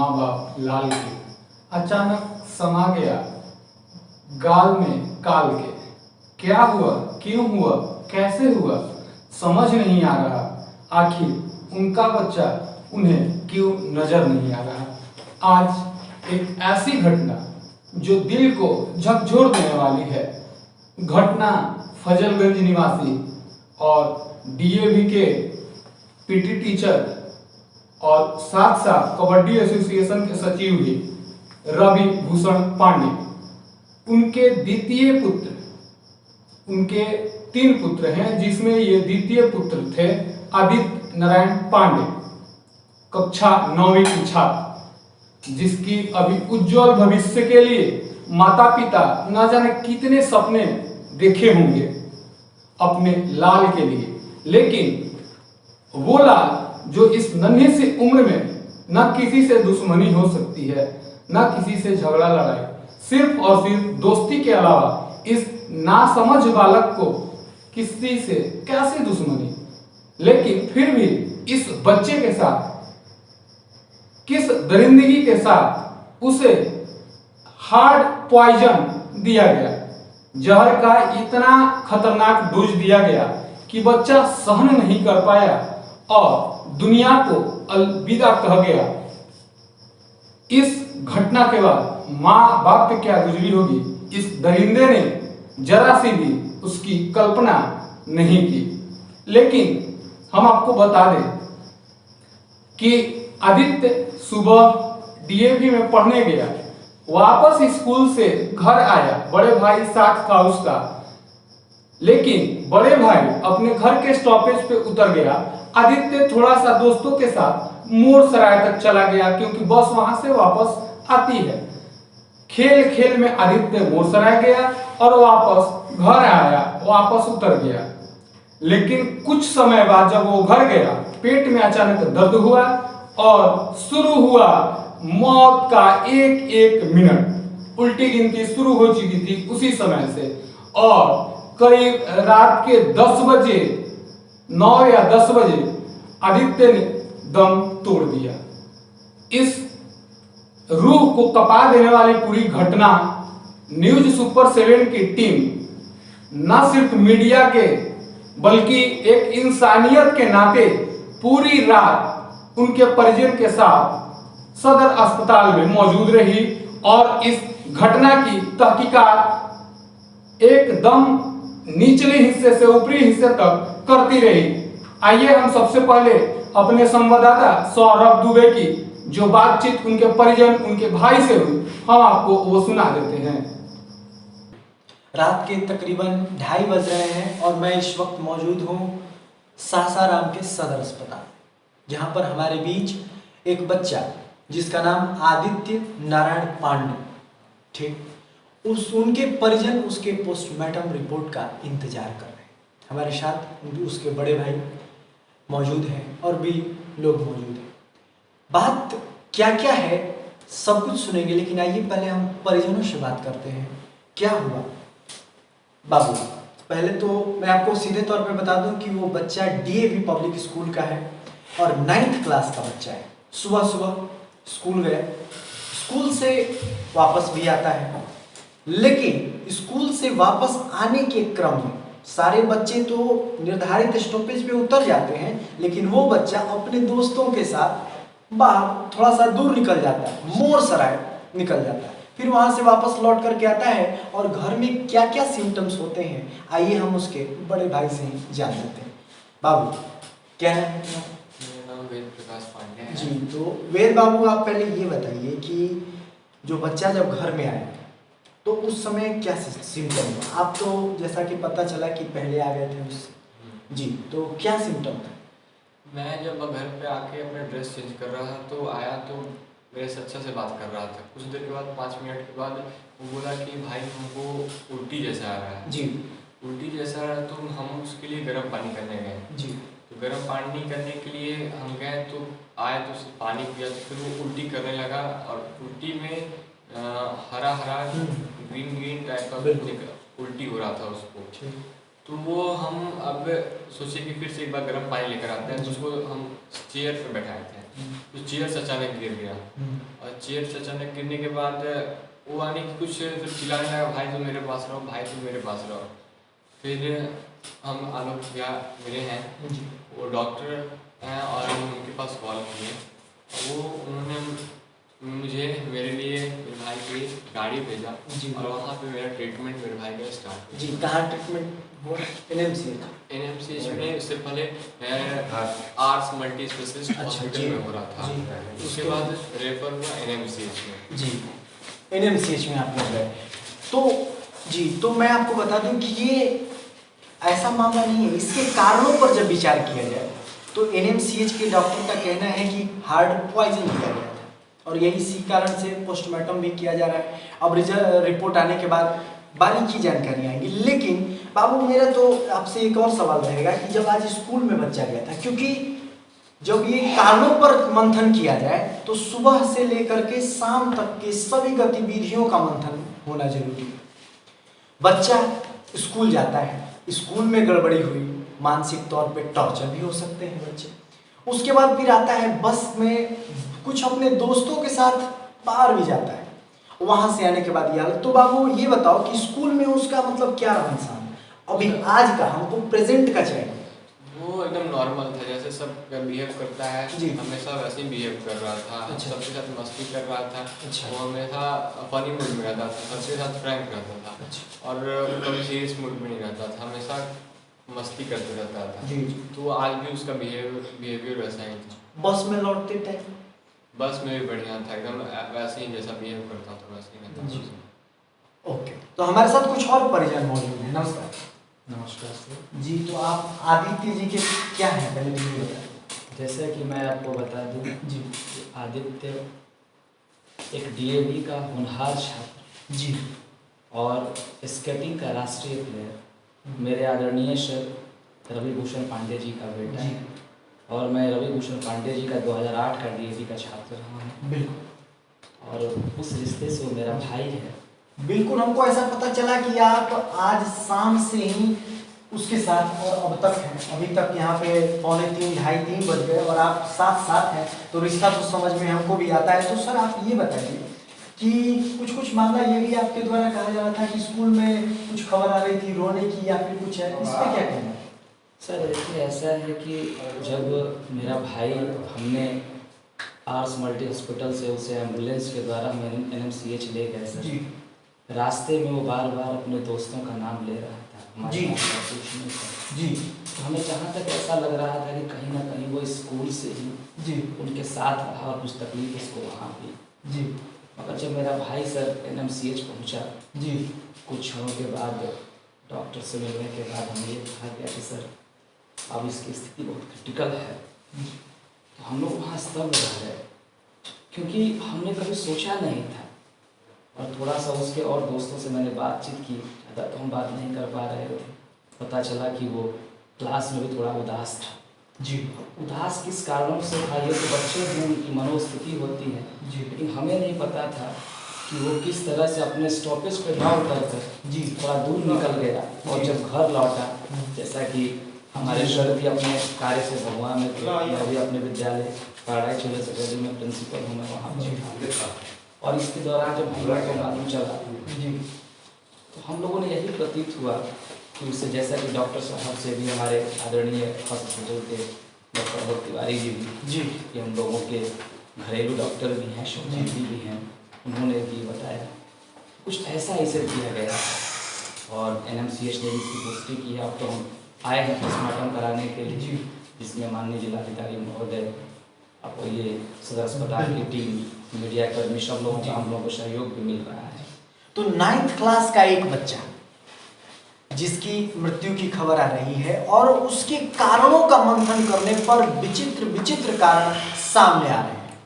माँ बाप लाल के अचानक समा गया गाल में काल के। क्या हुआ, क्यों हुआ, कैसे हुआ, समझ नहीं आ रहा। आखिर उनका बच्चा उन्हें क्यों नजर नहीं आ रहा। आज एक ऐसी घटना जो दिल को झकझोर देने वाली है। घटना फजलगंज निवासी और डीएवी के पीटी टीचर और साथ साथ कबड्डी एसोसिएशन के सचिव भी रवि भूषण पांडे, उनके द्वितीय पुत्र, उनके 3 पुत्र हैं जिसमें ये द्वितीय पुत्र थे आदित्य नारायण पांडे, कक्षा 9वीं की छात्र, जिसकी अभी उज्जवल भविष्य के लिए माता पिता न जाने कितने सपने देखे होंगे अपने लाल के लिए। लेकिन वो लाल जो इस नन्हे से उम्र में न किसी से दुश्मनी हो सकती है, न किसी से झगड़ा लड़ाई, सिर्फ और सिर्फ दोस्ती के अलावा इस नासमझ बालक को किसी से कैसे दुश्मनी, लेकिन फिर भी इस बच्चे के साथ किस दरिंदगी के साथ उसे हार्ड पॉइजन दिया गया, जहर का इतना खतरनाक डोज दिया गया कि बच्चा सहन नहीं कर पाया और दुनिया को अलविदा कह गया। इस घटना के बाद माँ बाप पे क्या गुजरी होगी, इस दरिंदे ने जरा सी भी उसकी कल्पना नहीं की। लेकिन हम आपको बता दें कि आदित्य सुबह डीएवी में पढ़ने गया, वापस स्कूल से घर आया, बड़े भाई साथ था उसका, लेकिन बड़े भाई अपने घर के स्टॉपेज पे उतर गया। आदित्य थोड़ा सा दोस्तों के साथ मोर सराय तक चला गया क्योंकि बस वहां से वापस आती है। खेल खेल में आदित्य मोर सराय गया और वापस घर आया, वापस उतर गया। लेकिन कुछ समय बाद जब वो घर गया, पेट में अचानक दर्द हुआ और शुरू हुआ मौत का एक एक मिनट। उल्टी गिनती शुरू हो चुकी थी उसी समय से और करीब रात के 10 बजे, 9 या 10 बजे आदित्य ने दम तोड़ दिया। इस रूह को कपा देने वाली पूरी घटना न्यूज सुपर 7 की टीम न सिर्फ मीडिया के बल्कि एक इंसानियत के नाते पूरी रात उनके परिजन के साथ सदर अस्पताल में मौजूद रही और इस घटना की तहकीकात एकदम निचले हिस्से से ऊपरी हिस्से तक करती रही। आइए हम सबसे पहले अपने संवाददाता सौरभ दुबे की जो बातचीत उनके परिजन, उनके भाई से हुई, हम आपको वो सुना देते हैं। रात के तकरीबन 2:30 बज रहे हैं और मैं इस वक्त मौजूद हूँ सासाराम के सदर अस्पताल, जहाँ पर हमारे बीच एक बच्चा जिसका नाम आदित्य नारायण पांडे, ठीक, उनके परिजन उसके पोस्टमार्टम रिपोर्ट का इंतजार कर रहे हैं। हमारे साथ उसके बड़े भाई मौजूद हैं और भी लोग मौजूद हैं। बात क्या क्या है सब कुछ सुनेंगे, लेकिन आइए पहले हम परिजनों से बात करते हैं। क्या हुआ बाबू? पहले तो मैं आपको सीधे तौर पे बता दूं कि वो बच्चा डीएवी पब्लिक स्कूल का है और 9th क्लास का बच्चा है। सुबह सुबह स्कूल गया, स्कूल से वापस भी आता है, लेकिन स्कूल से वापस आने के क्रम में सारे बच्चे तो निर्धारित स्टॉपेज पे उतर जाते हैं, लेकिन वो बच्चा अपने दोस्तों के साथ बाहर थोड़ा सा दूर निकल जाता है, मोर सराय निकल जाता है, फिर वहां से वापस लौट करके आता है। और घर में क्या क्या सिम्टम्स होते हैं आइए हम उसके बड़े भाई से ही जान लेते हैं। बाबू क्या है? मेरा नाम वेद प्रकाश पांडे है। जी, तो वेद बाबू आप पहले ये बताइए कि जो बच्चा जब घर में आया तो उस समय क्या सिम्टम हुआ? आप तो जैसा कि पता चला कि पहले आ गए थे उससे, जी, तो क्या सिम्टम था? मैं जब घर पे आके अपना ड्रेस चेंज कर रहा था तो आया तो मेरे से अच्छा से बात कर रहा था। कुछ देर के बाद 5 मिनट के बाद वो बोला कि भाई हमको उल्टी जैसा आ रहा है। जी, उल्टी जैसा आ रहा है तो हम उसके लिए गर्म पानी करने गए। जी, तो गर्म पानी करने के लिए हम गए तो आए तो उससे पानी पिया तो फिर वो उल्टी करने लगा और उल्टी में हरा हरा ग्रीन ग्रीन टाइप का उल्टी हो रहा था उसको। तो वो हम अब सोचे कि फिर से एक बार गर्म पानी लेकर आते हैं, तो उसको हम चेयर पे बैठाए थे। तो चेयर से अचानक गिर गया। और चेयर से अचानक गिरने के बाद वो आने की कुछ फिर चिल्लाने लगा, भाई तुम मेरे पास रहो, भाई तुम मेरे पास रहो। फिर हम आलोक भैया मिले हैं, वो डॉक्टर हैं, और हम उनके पास कॉल किए। वो उन्होंने मुझे मेरे लिए मेरे भाई की गाड़ी भेजा और वहाँ पे मेरा ट्रीटमेंट मेरे भाई का स्टार्ट जी। कहाँ ट्रीटमेंट हुआ? एनएमसीएच में। उससे पहले आर्ट्स मल्टी स्पेशलिस्ट हॉस्पिटल में हो रहा था, उसके बाद रेफर हुआ एनएमसीएच में। जी, एनएमसीएच में आप लोग गए। तो जी, तो मैं आपको बता दूं कि ये ऐसा मामला नहीं है। इसके कारणों पर जब विचार किया जाए तो एनएमसीएच के डॉक्टर का कहना है कि हार्ड पॉइजन किया गया था, और यही इसी कारण से पोस्टमार्टम भी किया जा रहा है। अब रिपोर्ट आने के बाद बारीकी जानकारी आएंगी। लेकिन बाबू, मेरा तो आपसे एक और सवाल रहेगा कि जब आज स्कूल में बच्चा गया था, क्योंकि जब ये कारणों पर मंथन किया जाए तो सुबह से लेकर के शाम तक के सभी गतिविधियों का मंथन होना जरूरी है। बच्चा स्कूल जाता है, स्कूल में गड़बड़ी हुई, मानसिक तौर पे टॉर्चर भी हो सकते हैं बच्चे। उसके बाद फिर आता है बस में, कुछ अपने दोस्तों के साथ बाहर भी जाता है, वहां से आने के बाद ये हालत। तो बाबू ये बताओ कि स्कूल में उसका मतलब क्या रहन सहन अभी आज का, हमको प्रेजेंट का चाहिए। वो एकदम नॉर्मल था, जैसे सब बिहेव करता है जी। हमेशा वैसे ही बिहेव कर रहा था। अच्छा। सबके साथ मस्ती कर रहा था। अच्छा। वो हमेशा फनी मूड में रहता था, सबके साथ फ्रैंक रहता था। अच्छा। और कभी सीरियस मूड में नहीं रहता था, हमेशा मस्ती करते रहता था। जी। तो आज भी उसका बिहेवियर वैसा ही था। बस में लौटते टाइम बस में भी बढ़िया था, एकदम वैसे ही जैसा बिहेव करता था वैसे ही रहता जी। था। ओके, तो हमारे साथ कुछ और परिजन मौजूद हैं। नमस्कार। नमस्कार सर। जी, तो आप आदित्य जी के क्या हैं, पहले तो ये बताएं। जैसा कि मैं आपको बता दूं जी। आदित्य एक डीएवी का होनहार छात्र जी। और स्केटिंग का राष्ट्रीय प्लेयर, मेरे आदरणीय सर रवि भूषण पांडे जी का बेटा है, और मैं रवि भूषण पांडे जी का 2008 का डीएवी का छात्र रहा हूँ। बिल्कुल। और उस रिश्ते से वो मेरा भाई है। बिल्कुल, हमको ऐसा पता चला कि आप आज शाम से ही उसके साथ और अब तक हैं। अभी तक यहाँ पे 2:45 2:30 बज गए और आप साथ हैं, तो रिश्ता तो समझ में हमको भी आता है। तो सर आप ये बताइए कि कुछ मामला ये भी आपके द्वारा कहा जा रहा था कि स्कूल में कुछ खबर आ रही थी रोने की या फिर कुछ है, इस पर क्या कहना है? सर देखिए, ऐसा है कि जब मेरा भाई, हमने आर्ट्स मल्टी हॉस्पिटल से उसे एम्बुलेंस के द्वारा एनएमसीएच ले गए सर। जी। रास्ते में वो बार बार अपने दोस्तों का नाम ले रहा था हमारे जी। पास पूछने का। जी। तो हमें जहाँ तक ऐसा लग रहा था कि कहीं ना कहीं वो स्कूल से ही जी। उनके साथ रहा और कुछ तकलीफ उसको वहाँ हुई। जी। मगर जब मेरा भाई सर एनएमसीएच पहुँचा, जी। कुछ क्षणों के बाद डॉक्टर से मिलने के बाद हमें ये कहा गया कि सर अब इसकी स्थिति बहुत क्रिटिकल है। तो हम लोग वहाँ स्तब्ध रह गए, क्योंकि हमने कभी सोचा नहीं था। और थोड़ा सा उसके और दोस्तों से मैंने बातचीत की, ज़्यादा तो हम बात नहीं कर पा रहे थे। पता चला कि वो क्लास में भी थोड़ा उदास था। जी। उदास किस कारणों से था, ये तो बच्चे की उनकी मनोस्थिति होती है। जी। लेकिन हमें नहीं पता था कि वो किस तरह से अपने स्टॉपेज पे ना उतर कर जी। थोड़ा दूर निकल गया। और जब घर लौटा, जैसा कि हमारे सर भी अपने कार्य से भगवान में थे, मैं भी अपने विद्यालय पढ़ाई चले से में प्रिंसिपल हूँ, मैं वहाँ पर था। और इसके दौरान जब हम लोग को मालूम चला जी, तो हम लोगों ने यही प्रतीत हुआ कि उससे, जैसा कि डॉक्टर साहब से भी, हमारे आदरणीय हॉस्पिटल के डॉक्टर भक्त तिवारी जी भी, जी, कि हम लोगों के घरेलू डॉक्टर भी हैं, शोधी भी हैं, उन्होंने भी बताया कुछ ऐसा इसे किया गया। और एनएमसीएच ने भी इसकी पुष्टि की है। अब तो हम आए हैं पोस्टमार्टम कराने के लिए, जिसमें माननीय जिलाधिकारी महोदय, आपको ये सदर अस्पताल की टीम, मीडिया कर्मी, सब लोगों का हम लोगों को सहयोग भी मिल रहा है। तो 9th क्लास का एक बच्चा जिसकी मृत्यु की खबर आ रही है और उसके कारणों का मंथन करने पर विचित्र विचित्र कारण सामने आ रहे हैं।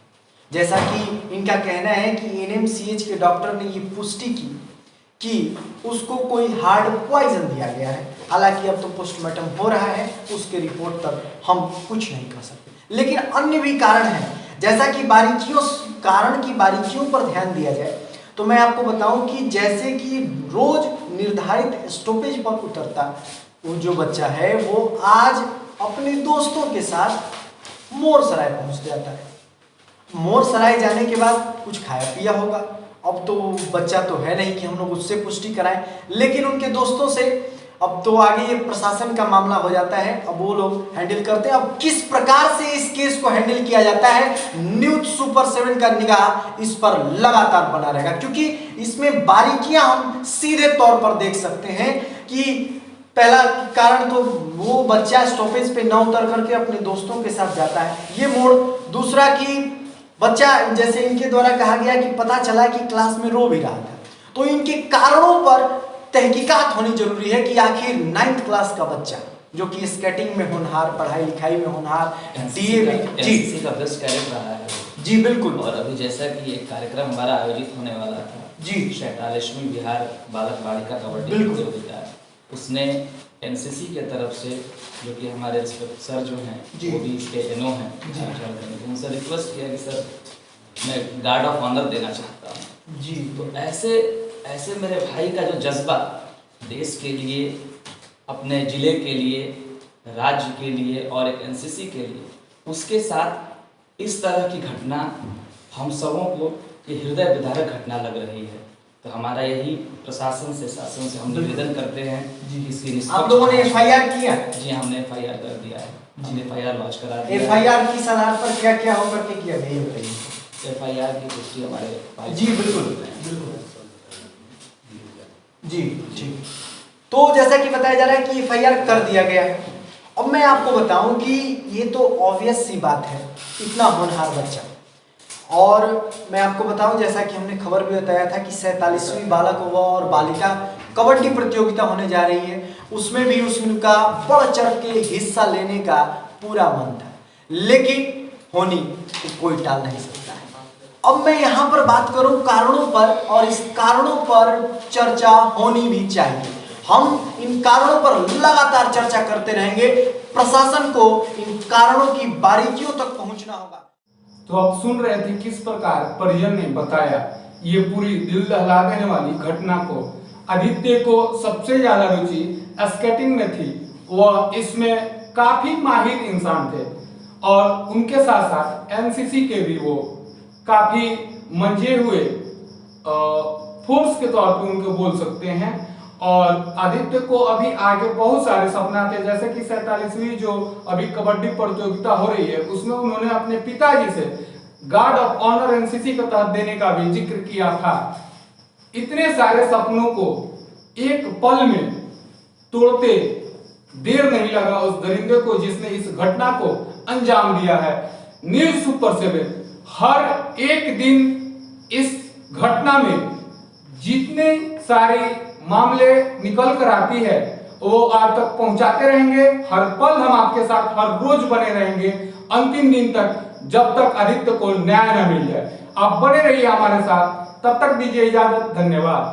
जैसा कि इनका कहना है कि एनएमसीएच के डॉक्टर ने ये पुष्टि की कि उसको कोई हार्ड पॉइजन दिया गया है। हालांकि अब तो पोस्टमार्टम हो रहा है, उसके रिपोर्ट तक हम कुछ नहीं कर सकते, लेकिन अन्य भी कारण हैं। जैसा कि कारण की बारीकियों पर ध्यान दिया जाए तो मैं आपको बताऊं कि जैसे कि रोज निर्धारित स्टॉपेज पर उतरता वो जो बच्चा है, वो आज अपने दोस्तों के साथ मोर सराय पहुंच जाता है। मोर सराय जाने के बाद कुछ खाया पिया होगा। अब तो बच्चा तो है नहीं कि हम लोग उससे पुष्टि कराएं, लेकिन उनके दोस्तों से अब तो आगे ये प्रशासन का मामला हो जाता है, अब वो लोग हैंडल करते हैं। अब किस प्रकार से इस केस को हैंडल किया जाता है, न्यूज़ सुपर 7 का निगाह इस पर लगातार बना रहेगा, क्योंकि इसमें बारीकियां हम सीधे तौर पर देख सकते हैं कि पहला कारण तो वो बच्चा स्टॉपेज पे न उतर करके अपने दोस्तों के साथ जाता है, ये मोड़। दूसरा कि बच्चा, जैसे इनके द्वारा कहा गया कि पता चला कि क्लास में रो भी रहा था, तो इनके कारणों पर तहकीकात होनी जरूरी है कि आखिर 9th क्लास का बच्चा जो कि स्केटिंग में होनहार, पढ़ाई लिखाई में होनहार, डीएवी जी का बेस्ट कैडेट रहा है जी बिल्कुल। और अभी जैसा कि एक कार्यक्रम हमारा आयोजित होने वाला था जी 47वीं बिहार बालक बालिका कबड्डी बिल्कुल। प्रतियोगिता, उसने एनसीसी के तरफ से, जो कि हमारे रिस्पेक्ट सर जो हैं जी। वो भी इसके एनओ हैं, उनसे रिक्वेस्ट किया कि सर मैं गार्ड ऑफ ऑनर देना चाहता हूँ जी। तो ऐसे मेरे भाई का जो जज्बा देश के लिए, अपने ज़िले के लिए, राज्य के लिए और एक एनसीसी के लिए, उसके साथ इस तरह की घटना हम सबों को ये हृदय विदारक घटना लग रही है। तो हमारा यही प्रशासन से, शासन से हम निवेदन करते हैं जी। इसकी निष्पक्ष आप लोगों ने एफआईआर किया? जी हमने एफआईआर कर दिया है, हमने एफआईआर लॉन्च करा दिया है। एफआईआर किस आधार पर क्या क्या होकर के किया गया ये बताइए। एफआईआर की पुष्टि हमारे जी बिल्कुल जी ठीक। तो जैसा कि बताया जा रहा है कि एफआईआर कर दिया गया है। अब मैं आपको बताऊं कि ये तो ऑब्वियस सी बात है, इतना होनहार बच्चा। और मैं आपको बताऊं, जैसा कि हमने खबर भी बताया था कि 47वीं बालक और बालिका कबड्डी प्रतियोगिता होने जा रही है, उसमें भी उसका बढ़ चढ़ के हिस्सा लेने का पूरा मन था, लेकिन होनी तो कोई टाल नहीं सकता है। अब मैं यहाँ पर बात करूं कारणों पर, और इस कारणों पर चर्चा होनी भी चाहिए। हम इन कारणों पर लगातार चर्चा करते रहेंगे, प्रशासन को इन कारणों की बारीकियों तक पहुंचना होगा। तो आप सुन रहे थे किस प्रकार परिजन ने बताया ये पूरी दिल दहला देने वाली घटना को। आदित्य को सबसे ज्यादा रुचि स्केटिंग में थी, वह इसमें काफी माहिर इंसान थे और उनके साथ साथ एनसीसी के भी वो काफी मंझे हुए फोर्स के तौर पे उनको बोल सकते हैं। और आदित्य को अभी आगे बहुत सारे सपना थे, जैसे कि 47वीं जो अभी कबड्डी प्रतियोगिता हो रही है उसमें उन्होंने अपने पिताजी से गार्ड ऑफ ऑनर एनसीसी के तहत देने का भी जिक्र किया था। इतने सारे सपनों को एक पल में तोड़ते देर नहीं लगा उस दरिंदे को जिसने इस घटना को अंजाम दिया है। न्यूज़ सुपर 7 हर एक दिन इस घटना में जितने सारे मामले निकल कर आती है वो आप तक पहुंचाते रहेंगे। हर पल हम आपके साथ हर रोज बने रहेंगे, अंतिम दिन तक, जब तक आदित्य को न्याय न मिल जाए। आप बने रहिए हमारे साथ, तब तक दीजिए इजाजत। धन्यवाद।